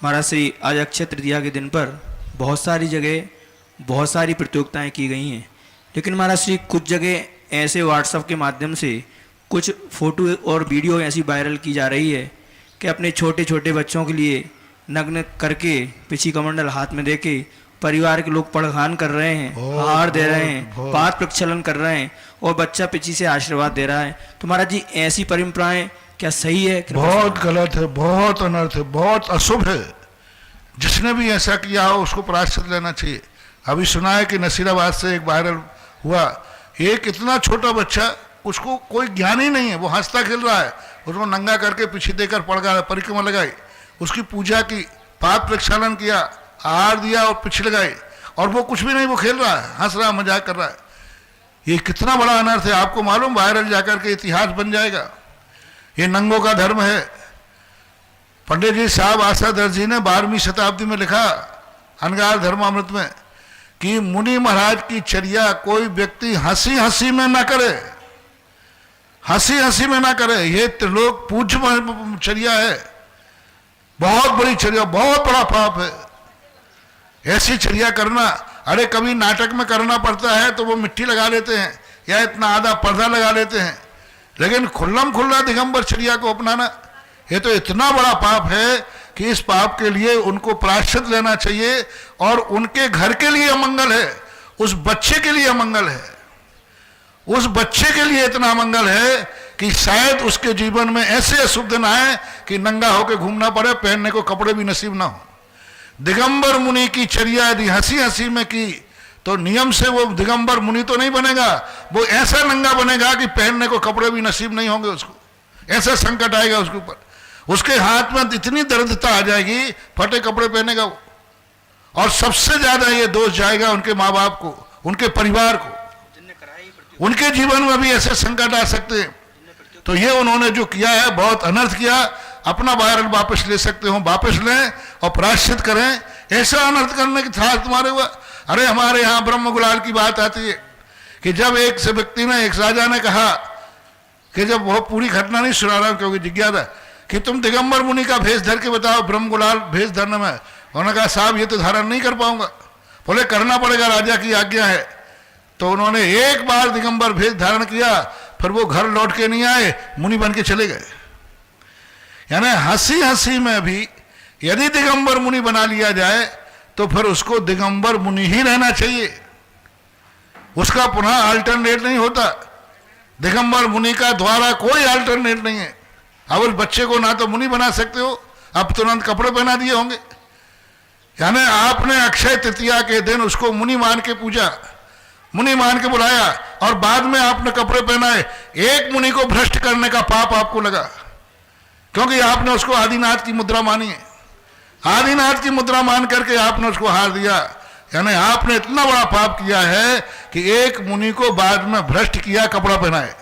महाराज श्री आज अक्षय तृतीया के दिन पर बहुत सारी जगह बहुत सारी प्रतियोगिताएं की गई हैं, लेकिन महाराज श्री कुछ जगह ऐसे व्हाट्सएप के माध्यम से कुछ फ़ोटो और वीडियो ऐसी वायरल की जा रही है कि अपने छोटे छोटे बच्चों के लिए नग्न करके पिछी कमंडल हाथ में देके परिवार के लोग पड़खान कर रहे हैं, हार दे रहे हैं, पाद प्रक्षालन कर रहे हैं और बच्चा पिछी से आशीर्वाद दे रहा है। तो महाराज जी ऐसी परंपराएं क्या सही है? बहुत गलत है, बहुत अनर्थ है, बहुत अशुभ है। जिसने भी ऐसा किया हो उसको प्रायश्चित लेना चाहिए। अभी सुना है कि नसीराबाद से एक वायरल हुआ, एक इतना छोटा बच्चा, उसको कोई ज्ञान ही नहीं है, वो हंसता खेल रहा है, उसको नंगा करके पीछे देकर परिक्रमा लगाई, उसकी पूजा की, पाद प्रक्षालन किया, आहार दिया और पीछे लगाई, और वो कुछ भी नहीं, वो खेल रहा है, हंस रहा है, मजाक कर रहा है। ये कितना बड़ा अनर्थ है। आपको मालूम वायरल जाकर के इतिहास बन जाएगा। ये नंगों का धर्म है। पंडित जी साहब आशाधर जी ने 12वीं शताब्दी में लिखा अनगार धर्मामृत में कि मुनि महाराज की चर्या कोई व्यक्ति हंसी हंसी में ना करे, हंसी हंसी में ना करे। ये त्रिलोक पूज्य चर्या है, बहुत बड़ी चर्या, बहुत बड़ा पाप है ऐसी चर्या करना। अरे कभी नाटक में करना पड़ता है तो वो मिट्टी लगा लेते हैं या इतना आधा पर्दा लगा लेते हैं, लेकिन खुल्लम खुल्ला दिगंबर चर्या को अपनाना, ये तो इतना बड़ा पाप है कि इस पाप के लिए उनको प्रायश्चित लेना चाहिए। और उनके घर के लिए अमंगल है, उस बच्चे के लिए अमंगल है, उस बच्चे के लिए इतना अमंगल है कि शायद उसके जीवन में ऐसे अशुभ दिन आए कि नंगा होकर घूमना पड़े, पहनने को कपड़े भी नसीब ना हो। दिगंबर मुनि की चर्या यदि हंसी हंसी में की तो नियम से वो दिगंबर मुनि तो नहीं बनेगा, वो ऐसा नंगा बनेगा कि पहनने को कपड़े भी नसीब नहीं होंगे उसको, ऐसा संकट आएगा उसके ऊपर। उसके हाथ में इतनी दरिद्रता आ जाएगी, फटे कपड़े पहनेगा वो। और सबसे ज्यादा ये दोष जाएगा उनके माँ बाप को, उनके परिवार को, उनके जीवन में भी ऐसे संकट आ सकते हैं। तो ये उन्होंने जो किया है बहुत अनर्थ किया। अपना वायरल वापस ले सकते हो, वापस लें और प्रायश्चित करें। ऐसा अनर्थ करने की था तुम्हारे हुआ। अरे हमारे यहाँ ब्रह्म गुलाल की बात आती है कि जब एक से व्यक्ति ने, एक राजा ने कहा कि जब वो पूरी घटना नहीं सुना रहा हूं क्योंकि जिज्ञासा, कि तुम दिगंबर मुनि का भेष धर के बताओ ब्रह्म गुलाल भेष धरने में। उन्होंने कहा साहब ये तो धारण नहीं कर पाऊंगा। बोले करना पड़ेगा, राजा की आज्ञा है। तो उन्होंने एक बार दिगंबर भेष धारण किया, फिर वो घर लौट के नहीं आए, मुनि बन के चले गए। यानी हंसी हंसी में भी यदि दिगंबर मुनि बना लिया जाए तो फिर उसको दिगंबर मुनि ही रहना चाहिए, उसका पुनः अल्टरनेट नहीं होता। दिगंबर मुनि का द्वारा कोई अल्टरनेट नहीं है। अब उस बच्चे को ना तो मुनि बना सकते हो, अब तुरंत कपड़े पहना दिए होंगे। यानी आपने अक्षय तृतीया के दिन उसको मुनि मान के पूजा, मुनि मान के बुलाया और बाद में आपने कपड़े पहनाए। एक मुनि को भ्रष्ट करने का पाप आपको लगा, क्योंकि आपने उसको आदिनाथ की मुद्रा मानी है। आदिनाथ की मुद्रा मान करके आपने उसको हार दिया। यानी आपने इतना बड़ा पाप किया है कि एक मुनि को बाद में भ्रष्ट किया, कपड़ा पहनाए।